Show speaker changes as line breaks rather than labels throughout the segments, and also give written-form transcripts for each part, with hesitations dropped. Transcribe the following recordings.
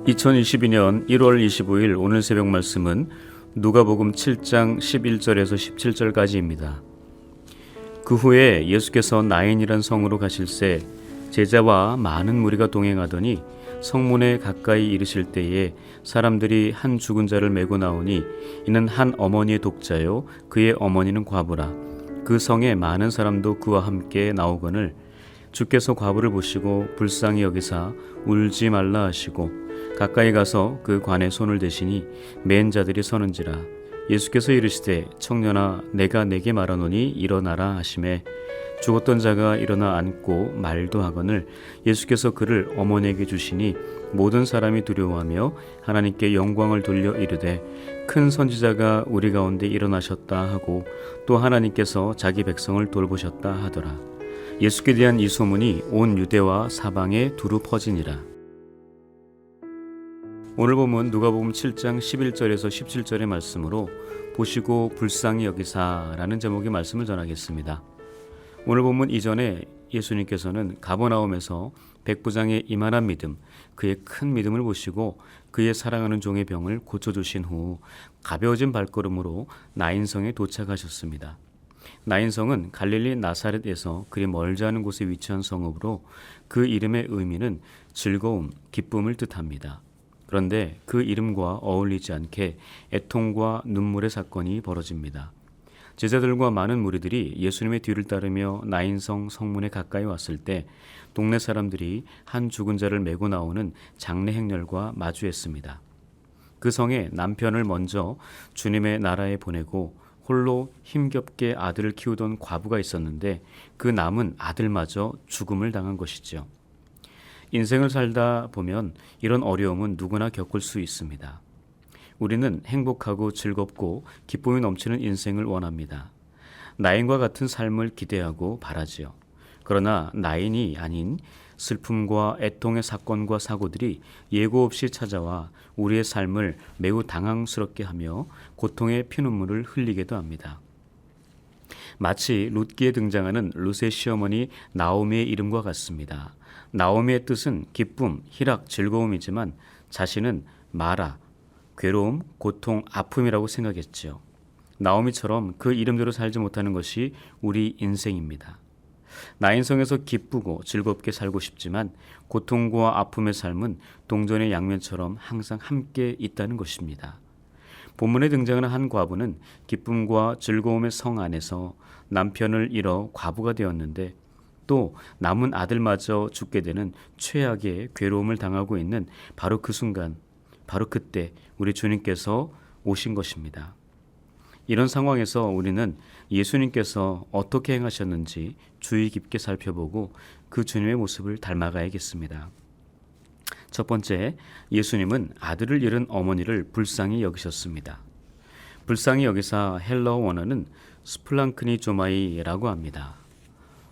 2022년 1월 25일 오늘 새벽 말씀은 누가복음 7장 11절에서 17절까지입니다. 그 후에 예수께서 나인이란 성으로 가실새 제자와 많은 무리가 동행하더니 성문에 가까이 이르실 때에 사람들이 한 죽은 자를 메고 나오니 이는 한 어머니의 독자요 그의 어머니는 과부라. 그 성에 많은 사람도 그와 함께 나오거늘 주께서 과부를 보시고 불쌍히 여기사 울지 말라 하시고 가까이 가서 그 관에 손을 대시니 맨 자들이 서는지라. 예수께서 이르시되 청년아 내가 내게 말하노니 일어나라 하시매 죽었던 자가 일어나 앉고 말도 하거늘 예수께서 그를 어머니에게 주시니 모든 사람이 두려워하며 하나님께 영광을 돌려 이르되 큰 선지자가 우리 가운데 일어나셨다 하고 또 하나님께서 자기 백성을 돌보셨다 하더라. 예수께 대한 이 소문이 온 유대와 사방에 두루 퍼지니라. 오늘 본문 누가복음 7장 11절에서 17절의 말씀으로 보시고 불쌍히 여기사라는 제목의 말씀을 전하겠습니다. 오늘 본문 이전에 예수님께서는 가버나움에서 백부장의 이만한 믿음, 그의 큰 믿음을 보시고 그의 사랑하는 종의 병을 고쳐주신 후 가벼워진 발걸음으로 나인성에 도착하셨습니다. 나인성은 갈릴리 나사렛에서 그리 멀지 않은 곳에 위치한 성읍으로 그 이름의 의미는 즐거움, 기쁨을 뜻합니다. 그런데 그 이름과 어울리지 않게 애통과 눈물의 사건이 벌어집니다. 제자들과 많은 무리들이 예수님의 뒤를 따르며 나인성 성문에 가까이 왔을 때 동네 사람들이 한 죽은 자를 메고 나오는 장례 행렬과 마주했습니다. 그 성에 남편을 먼저 주님의 나라에 보내고 홀로 힘겹게 아들을 키우던 과부가 있었는데 그 남은 아들마저 죽음을 당한 것이죠. 인생을 살다 보면 이런 어려움은 누구나 겪을 수 있습니다. 우리는 행복하고 즐겁고 기쁨이 넘치는 인생을 원합니다. 나인과 같은 삶을 기대하고 바라지요. 그러나 나인이 아닌 슬픔과 애통의 사건과 사고들이 예고 없이 찾아와 우리의 삶을 매우 당황스럽게 하며 고통의 피눈물을 흘리게도 합니다. 마치 룻기에 등장하는 룻의 시어머니 나오미의 이름과 같습니다. 나오미의 뜻은 기쁨, 희락, 즐거움이지만 자신은 마라, 괴로움, 고통, 아픔이라고 생각했지요. 나오미처럼 그 이름대로 살지 못하는 것이 우리 인생입니다. 나인성에서 기쁘고 즐겁게 살고 싶지만 고통과 아픔의 삶은 동전의 양면처럼 항상 함께 있다는 것입니다. 본문에 등장하는 한 과부는 기쁨과 즐거움의 성 안에서 남편을 잃어 과부가 되었는데 또 남은 아들마저 죽게 되는 최악의 괴로움을 당하고 있는 바로 그 순간, 바로 그때 우리 주님께서 오신 것입니다. 이런 상황에서 우리는 예수님께서 어떻게 행하셨는지 주의 깊게 살펴보고 그 주님의 모습을 닮아가야겠습니다. 첫 번째, 예수님은 아들을 잃은 어머니를 불쌍히 여기셨습니다. 불쌍히 여기사 헬라어 원어는 스플랑크니조마이라고 합니다.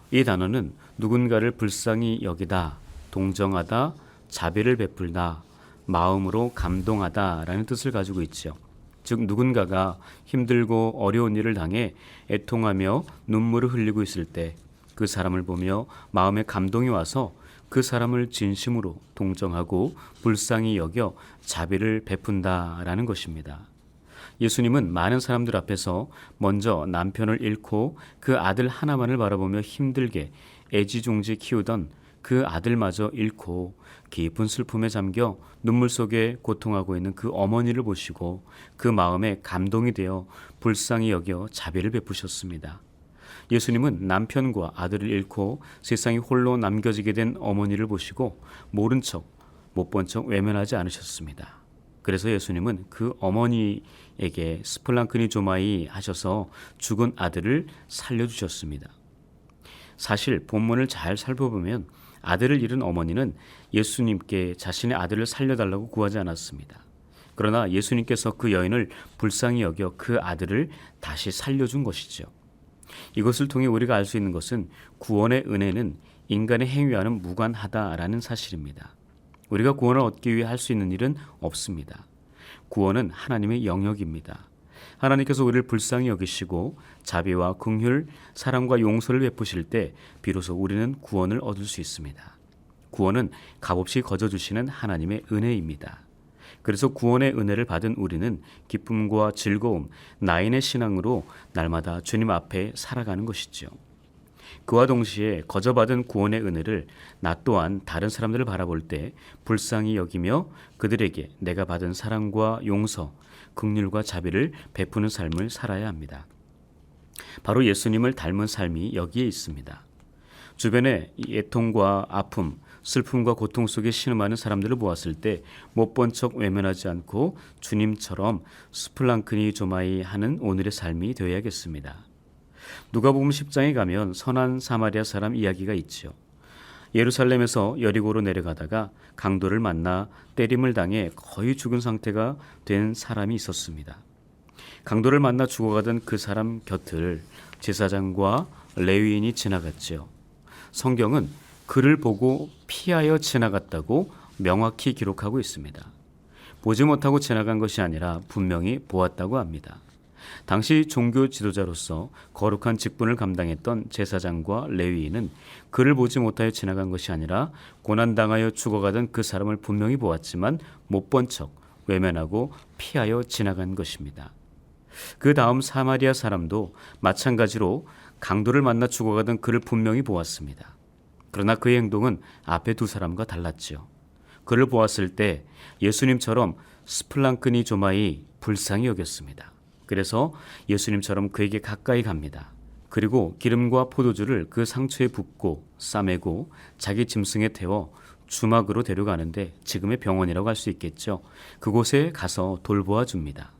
이 단어는 누군가를 불쌍히 여기다, 동정하다, 자비를 베풀다, 마음으로 감동하다라는 뜻을 가지고 있죠. 즉 누군가가 힘들고 어려운 일을 당해 애통하며 눈물을 흘리고 있을 때 그 사람을 보며 마음에 감동이 와서 그 사람을 진심으로 동정하고 불쌍히 여겨 자비를 베푼다라는 것입니다. 예수님은 많은 사람들 앞에서 먼저 남편을 잃고 그 아들 하나만을 바라보며 힘들게 애지중지 키우던 그 아들마저 잃고 깊은 슬픔에 잠겨 눈물 속에 고통하고 있는 그 어머니를 보시고 그 마음에 감동이 되어 불쌍히 여겨 자비를 베푸셨습니다. 예수님은 남편과 아들을 잃고 세상이 홀로 남겨지게 된 어머니를 보시고 모른 척, 못 본 척 외면하지 않으셨습니다. 그래서 예수님은 그 어머니에게 스플랑크니 조마이 하셔서 죽은 아들을 살려주셨습니다. 사실 본문을 잘 살펴보면 아들을 잃은 어머니는 예수님께 자신의 아들을 살려달라고 구하지 않았습니다. 그러나 예수님께서 그 여인을 불쌍히 여겨 그 아들을 다시 살려준 것이죠. 이것을 통해 우리가 알 수 있는 것은 구원의 은혜는 인간의 행위와는 무관하다라는 사실입니다. 우리가 구원을 얻기 위해 할 수 있는 일은 없습니다. 구원은 하나님의 영역입니다. 하나님께서 우리를 불쌍히 여기시고 자비와 긍휼, 사랑과 용서를 베푸실 때 비로소 우리는 구원을 얻을 수 있습니다. 구원은 값없이 거저주시는 하나님의 은혜입니다. 그래서 구원의 은혜를 받은 우리는 기쁨과 즐거움, 나인의 신앙으로 날마다 주님 앞에 살아가는 것이죠. 그와 동시에 거저 받은 구원의 은혜를 나 또한 다른 사람들을 바라볼 때 불쌍히 여기며 그들에게 내가 받은 사랑과 용서, 긍휼과 자비를 베푸는 삶을 살아야 합니다. 바로 예수님을 닮은 삶이 여기에 있습니다. 주변에 애통과 아픔, 슬픔과 고통 속에 신음하는 사람들을 보았을 때 못 본 척 외면하지 않고 주님처럼 스플랑크니 조마이 하는 오늘의 삶이 되어야겠습니다. 누가복음 10장에 가면 선한 사마리아 사람 이야기가 있죠. 예루살렘에서 여리고로 내려가다가 강도를 만나 때림을 당해 거의 죽은 상태가 된 사람이 있었습니다. 강도를 만나 죽어가던 그 사람 곁을 제사장과 레위인이 지나갔죠. 성경은 그를 보고 피하여 지나갔다고 명확히 기록하고 있습니다. 보지 못하고 지나간 것이 아니라 분명히 보았다고 합니다. 당시 종교 지도자로서 거룩한 직분을 감당했던 제사장과 레위인은 그를 보지 못하여 지나간 것이 아니라 고난당하여 죽어가던 그 사람을 분명히 보았지만 못 본 척 외면하고 피하여 지나간 것입니다. 그 다음 사마리아 사람도 마찬가지로 강도를 만나 죽어가던 그를 분명히 보았습니다. 그러나 그의 행동은 앞에 두 사람과 달랐죠. 그를 보았을 때 예수님처럼 스플랑크니 조마이 불쌍히 여겼습니다. 그래서 예수님처럼 그에게 가까이 갑니다. 그리고 기름과 포도주를 그 상처에 붓고 싸매고 자기 짐승에 태워 주막으로 데려가는데 지금의 병원이라고 할 수 있겠죠. 그곳에 가서 돌보아 줍니다.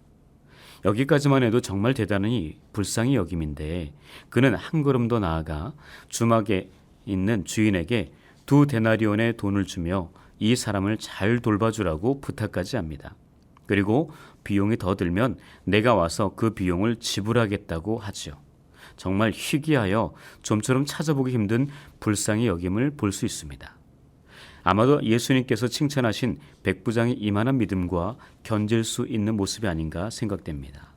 여기까지만 해도 정말 대단히 불쌍히 여김인데 그는 한 걸음 더 나아가 주막에 있는 주인에게 2데나리온의 돈을 주며 이 사람을 잘 돌봐주라고 부탁까지 합니다. 그리고 비용이 더 들면 내가 와서 그 비용을 지불하겠다고 하죠. 정말 희귀하여 좀처럼 찾아보기 힘든 불쌍히 여김을 볼 수 있습니다. 아마도 예수님께서 칭찬하신 백부장의 이만한 믿음과 견질 수 있는 모습이 아닌가 생각됩니다.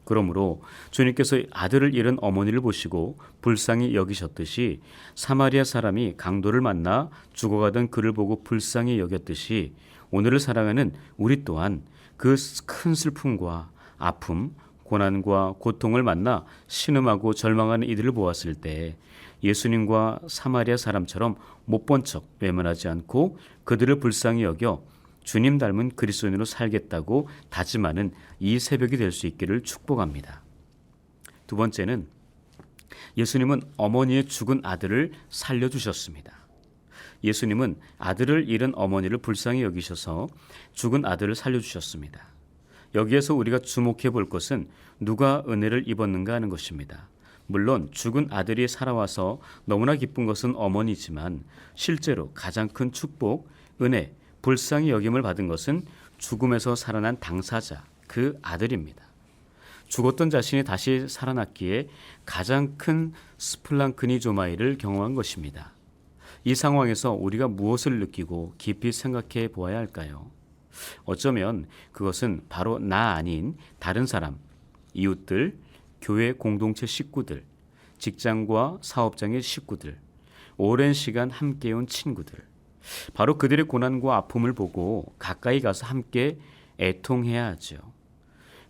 그러므로 주님께서 아들을 잃은 어머니를 보시고 불쌍히 여기셨듯이 사마리아 사람이 강도를 만나 죽어가던 그를 보고 불쌍히 여겼듯이 오늘을 살아가는 우리 또한 그 큰 슬픔과 아픔, 고난과 고통을 만나 신음하고 절망하는 이들을 보았을 때 예수님과 사마리아 사람처럼 못 본 척 외면하지 않고 그들을 불쌍히 여겨 주님 닮은 그리스도인으로 살겠다고 다짐하는 이 새벽이 될 수 있기를 축복합니다. 두 번째는 예수님은 어머니의 죽은 아들을 살려주셨습니다. 예수님은 아들을 잃은 어머니를 불쌍히 여기셔서 죽은 아들을 살려주셨습니다. 여기에서 우리가 주목해 볼 것은 누가 은혜를 입었는가 하는 것입니다. 물론 죽은 아들이 살아와서 너무나 기쁜 것은 어머니지만 실제로 가장 큰 축복, 은혜, 불쌍히 여김을 받은 것은 죽음에서 살아난 당사자, 그 아들입니다. 죽었던 자신이 다시 살아났기에 가장 큰 스플랑크니 조마이를 경험한 것입니다. 이 상황에서 우리가 무엇을 느끼고 깊이 생각해 보아야 할까요? 어쩌면 그것은 바로 나 아닌 다른 사람, 이웃들, 교회 공동체 식구들, 직장과 사업장의 식구들, 오랜 시간 함께해온 친구들, 바로 그들의 고난과 아픔을 보고 가까이 가서 함께 애통해야 하죠.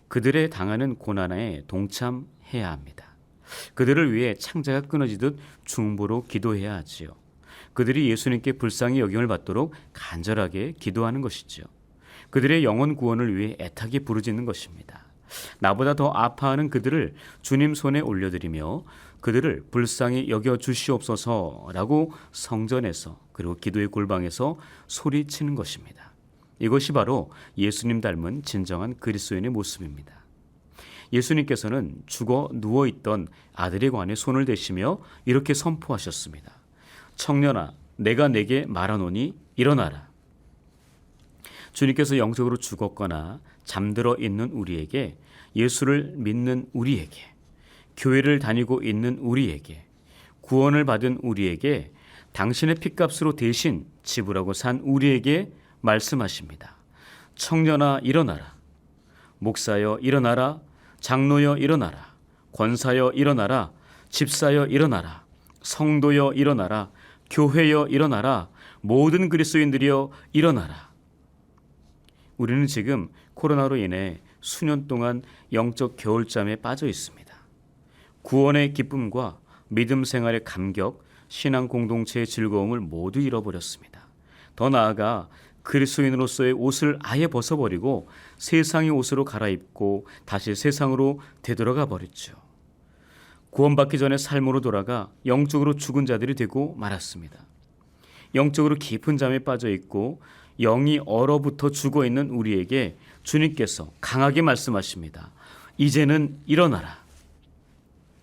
그들의 당하는 고난에 동참해야 합니다. 그들을 위해 창자가 끊어지듯 중보로 기도해야 하지요. 그들이 예수님께 불쌍히 여김을 받도록 간절하게 기도하는 것이죠. 그들의 영혼 구원을 위해 애타게 부르짖는 것입니다. 나보다 더 아파하는 그들을 주님 손에 올려드리며 그들을 불쌍히 여겨 주시옵소서라고 성전에서 그리고 기도의 골방에서 소리치는 것입니다. 이것이 바로 예수님 닮은 진정한 그리스도인의 모습입니다. 예수님께서는 죽어 누워있던 아들에 관해 손을 대시며 이렇게 선포하셨습니다. 청년아, 내가 내게 말하노니 일어나라. 주님께서 영적으로 죽었거나 잠들어 있는 우리에게, 예수를 믿는 우리에게, 교회를 다니고 있는 우리에게, 구원을 받은 우리에게, 당신의 핏값으로 대신 지불하고 산 우리에게 말씀하십니다. 청년아 일어나라. 목사여 일어나라. 장로여 일어나라. 권사여 일어나라. 집사여 일어나라. 성도여 일어나라. 교회여 일어나라. 모든 그리스도인들이여 일어나라. 우리는 지금 코로나로 인해 수년 동안 영적 겨울잠에 빠져 있습니다. 구원의 기쁨과 믿음 생활의 감격, 신앙 공동체의 즐거움을 모두 잃어버렸습니다. 더 나아가 그리스도인으로서의 옷을 아예 벗어버리고 세상의 옷으로 갈아입고 다시 세상으로 되돌아가 버렸죠. 구원받기 전에 삶으로 돌아가 영적으로 죽은 자들이 되고 말았습니다. 영적으로 깊은 잠에 빠져 있고 영이 얼어붙어 죽어 있는 우리에게 주님께서 강하게 말씀하십니다. 이제는 일어나라.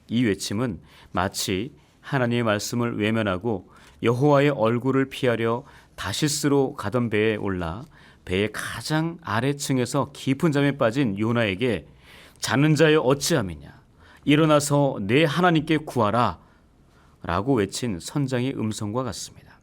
이 외침은 마치 하나님의 말씀을 외면하고 여호와의 얼굴을 피하려 다시스로 가던 배에 올라 배의 가장 아래층에서 깊은 잠에 빠진 요나에게 자는 자여 어찌함이냐, 일어나서 내 하나님께 구하라 라고 외친 선장의 음성과 같습니다.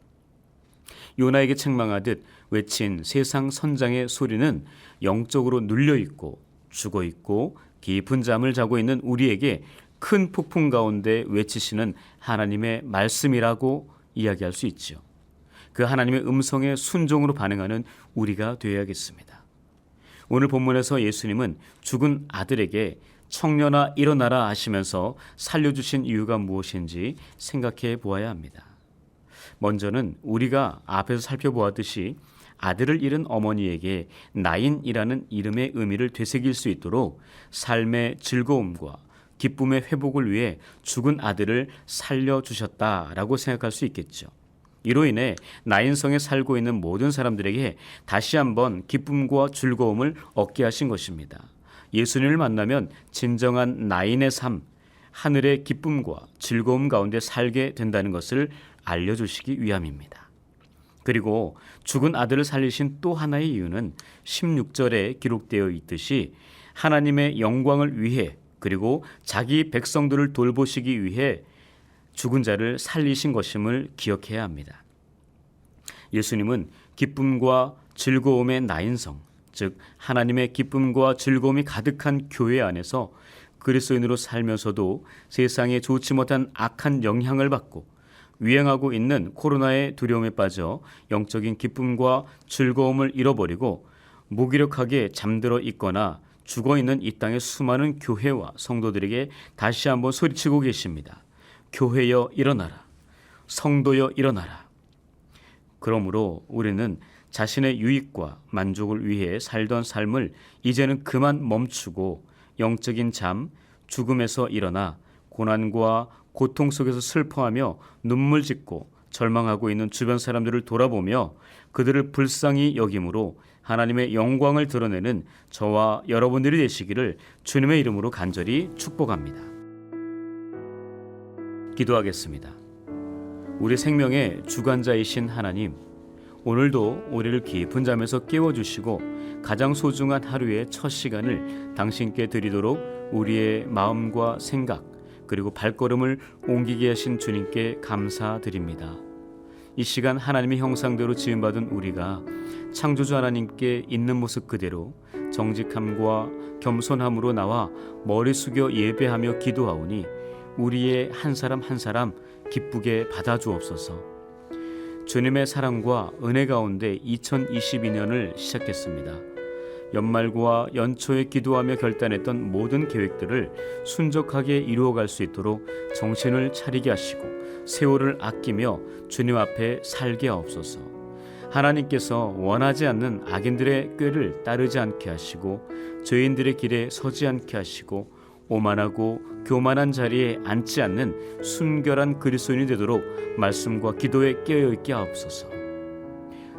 요나에게 책망하듯 외친 세상 선장의 소리는 영적으로 눌려있고 죽어있고 깊은 잠을 자고 있는 우리에게 큰 폭풍 가운데 외치시는 하나님의 말씀이라고 이야기할 수 있죠. 그 하나님의 음성에 순종으로 반응하는 우리가 되어야겠습니다. 오늘 본문에서 예수님은 죽은 아들에게 청년아 일어나라 하시면서 살려주신 이유가 무엇인지 생각해 보아야 합니다. 먼저는 우리가 앞에서 살펴보았듯이 아들을 잃은 어머니에게 나인이라는 이름의 의미를 되새길 수 있도록 삶의 즐거움과 기쁨의 회복을 위해 죽은 아들을 살려주셨다라고 생각할 수 있겠죠. 이로 인해 나인성에 살고 있는 모든 사람들에게 다시 한번 기쁨과 즐거움을 얻게 하신 것입니다. 예수님을 만나면 진정한 나인의 삶, 하늘의 기쁨과 즐거움 가운데 살게 된다는 것을 알려주시기 위함입니다. 그리고 죽은 아들을 살리신 또 하나의 이유는 16절에 기록되어 있듯이 하나님의 영광을 위해 그리고 자기 백성들을 돌보시기 위해 죽은 자를 살리신 것임을 기억해야 합니다. 예수님은 기쁨과 즐거움의 나인성, 즉 하나님의 기쁨과 즐거움이 가득한 교회 안에서 그리스도인으로 살면서도 세상에 좋지 못한 악한 영향을 받고 유행하고 있는 코로나의 두려움에 빠져 영적인 기쁨과 즐거움을 잃어버리고 무기력하게 잠들어 있거나 죽어있는 이 땅의 수많은 교회와 성도들에게 다시 한번 소리치고 계십니다. 교회여 일어나라. 성도여 일어나라. 그러므로 우리는 자신의 유익과 만족을 위해 살던 삶을 이제는 그만 멈추고 영적인 잠, 죽음에서 일어나 고난과 고통 속에서 슬퍼하며 눈물 짓고 절망하고 있는 주변 사람들을 돌아보며 그들을 불쌍히 여김으로 하나님의 영광을 드러내는 저와 여러분들이 되시기를 주님의 이름으로 간절히 축복합니다. 기도하겠습니다. 우리 생명의 주관자이신 하나님, 오늘도 우리를 깊은 잠에서 깨워주시고 가장 소중한 하루의 첫 시간을 당신께 드리도록 우리의 마음과 생각 그리고 발걸음을 옮기게 하신 주님께 감사드립니다. 이 시간 하나님의 형상대로 지음받은 우리가 창조주 하나님께 있는 모습 그대로 정직함과 겸손함으로 나와 머리 숙여 예배하며 기도하오니 우리의 한 사람 한 사람 기쁘게 받아주옵소서. 주님의 사랑과 은혜 가운데 2022년을 시작했습니다. 연말과 연초에 기도하며 결단했던 모든 계획들을 순적하게 이루어갈 수 있도록 정신을 차리게 하시고 세월을 아끼며 주님 앞에 살게 하옵소서. 하나님께서 원하지 않는 악인들의 꾀를 따르지 않게 하시고 죄인들의 길에 서지 않게 하시고 오만하고 교만한 자리에 앉지 않는 순결한 그리스도인이 되도록 말씀과 기도에 깨어있게 하옵소서.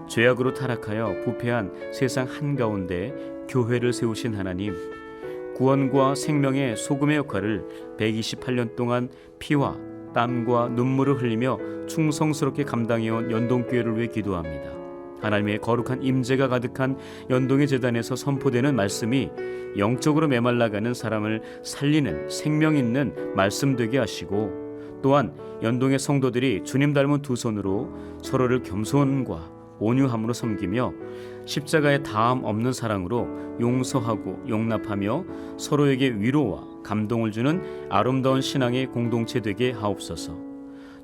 죄악으로 타락하여 부패한 세상 한가운데 교회를 세우신 하나님, 구원과 생명의 소금의 역할을 128년 동안 피와 땀과 눈물을 흘리며 충성스럽게 감당해온 연동교회를 위해 기도합니다. 하나님의 거룩한 임재가 가득한 연동의 제단에서 선포되는 말씀이 영적으로 메말라가는 사람을 살리는 생명 있는 말씀 되게 하시고, 또한 연동의 성도들이 주님 닮은 두 손으로 서로를 겸손과 온유함으로 섬기며 십자가의 다함 없는 사랑으로 용서하고 용납하며 서로에게 위로와 감동을 주는 아름다운 신앙의 공동체 되게 하옵소서.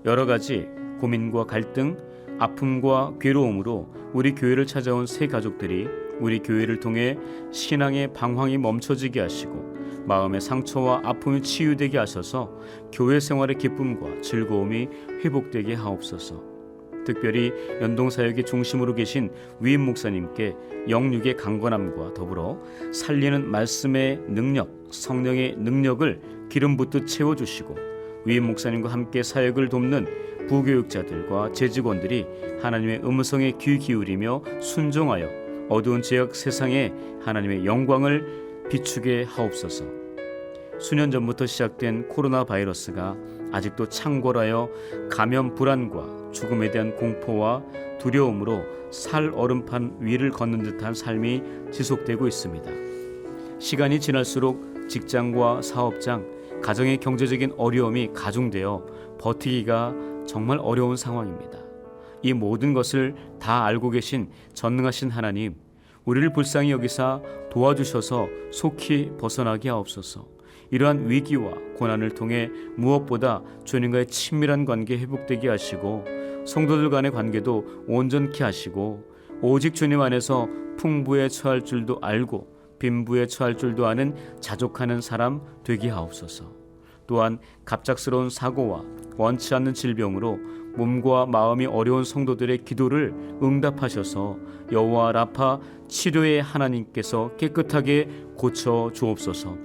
여러 가지 고민과 갈등, 아픔과 괴로움으로 우리 교회를 찾아온 새 가족들이 우리 교회를 통해 신앙의 방황이 멈춰지게 하시고 마음의 상처와 아픔이 치유되게 하셔서 교회 생활의 기쁨과 즐거움이 회복되게 하옵소서. 특별히 연동사역의 중심으로 계신 위임 목사님께 영육의 강건함과 더불어 살리는 말씀의 능력, 성령의 능력을 기름 붓듯 채워주시고 위임 목사님과 함께 사역을 돕는 부교육자들과 재직원들이 하나님의 음성에 귀 기울이며 순종하여 어두운 지역 세상에 하나님의 영광을 비추게 하옵소서. 수년 전부터 시작된 코로나 바이러스가 아직도 창궐하여 감염 불안과 죽음에 대한 공포와 두려움으로 살 얼음판 위를 걷는 듯한 삶이 지속되고 있습니다. 시간이 지날수록 직장과 사업장, 가정의 경제적인 어려움이 가중되어 버티기가 정말 어려운 상황입니다. 이 모든 것을 다 알고 계신 전능하신 하나님, 우리를 불쌍히 여기사 도와주셔서 속히 벗어나게 하옵소서. 이러한 위기와 고난을 통해 무엇보다 주님과의 친밀한 관계 회복되게 하시고 성도들 간의 관계도 온전케 하시고 오직 주님 안에서 풍부에 처할 줄도 알고 빈부에 처할 줄도 아는 자족하는 사람 되게 하옵소서. 또한 갑작스러운 사고와 원치 않는 질병으로 몸과 마음이 어려운 성도들의 기도를 응답하셔서 여호와 라파 치료의 하나님께서 깨끗하게 고쳐 주옵소서.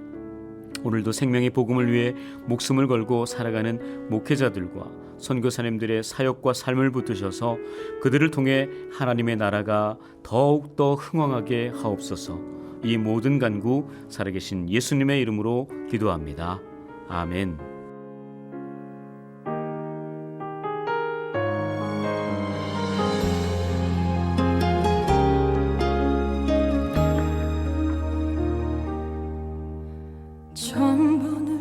오늘도 생명의 복음을 위해 목숨을 걸고 살아가는 목회자들과 선교사님들의 사역과 삶을 붙드셔서 그들을 통해 하나님의 나라가 더욱더 흥왕하게 하옵소서. 이 모든 간구 살아계신 예수님의 이름으로 기도합니다. 아멘.
천번을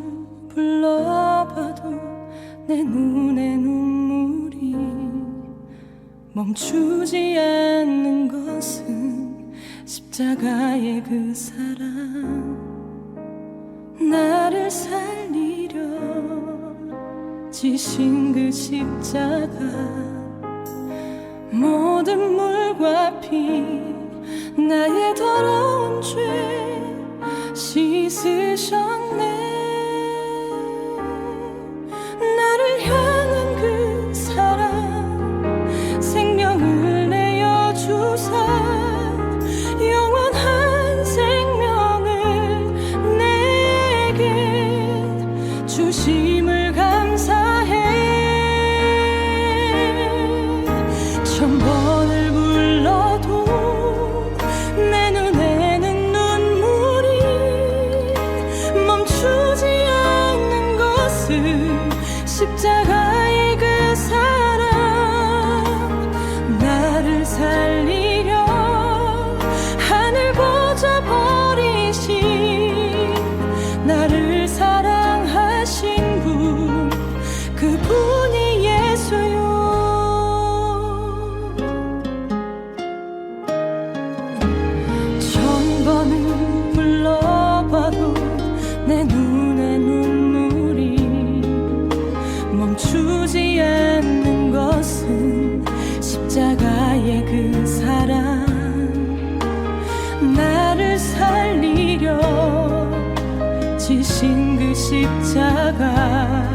불러봐도 내 눈에 눈물이 멈추지 않는 것은 십자가의 그 사랑, 나를 살리려 지신 그 십자가, 모든 물과 피 나의 더러운 죄 씻으셨네. 나를 향한 그 사랑, 생명을 내어주사 영원한 생명을 내게 주심을 감사해. 천번을 불러도 내 눈에는 눈물이 멈추지 않는 것은 십자가의 그 사랑, 나를 살리려 하늘 보좌 버리신, 나를 사랑하신 분, 그분이 예수요. 천번을 불러봐도 내 눈에 눈물이 멈추지 않는 것은 십자가의 그 사랑, 나를 살리려 지신 그 십자가,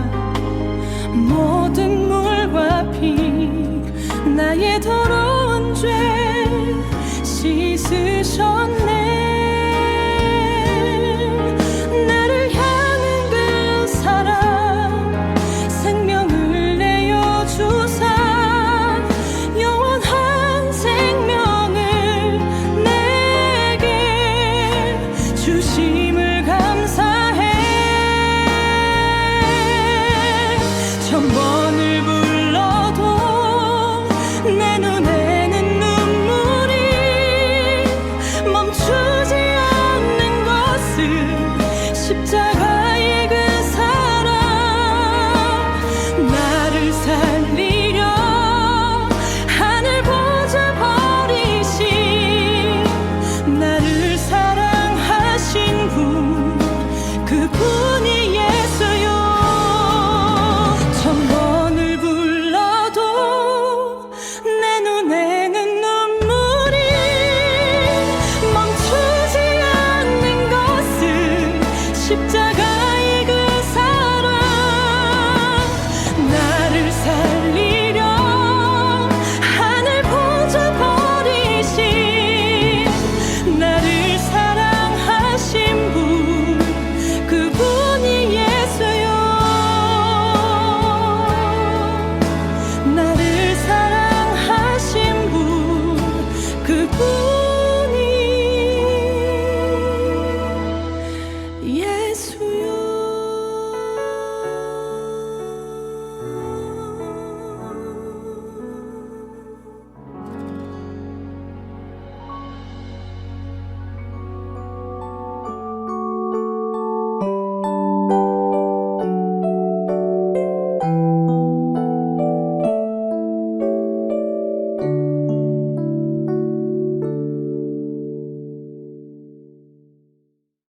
모든 물과 피 나의 더러운 죄 씻으셨네. 나를 향한 그 사랑, 생명을 내어주사 영원한 생명을 내게 주심을 감사해. 천번을 불러도 내 눈에는 눈물이 멈추지 않는 것은 십자가의 그 사랑, 나를 살리려 하늘 보좌 버리신, 나를 사랑하신 분, 그분이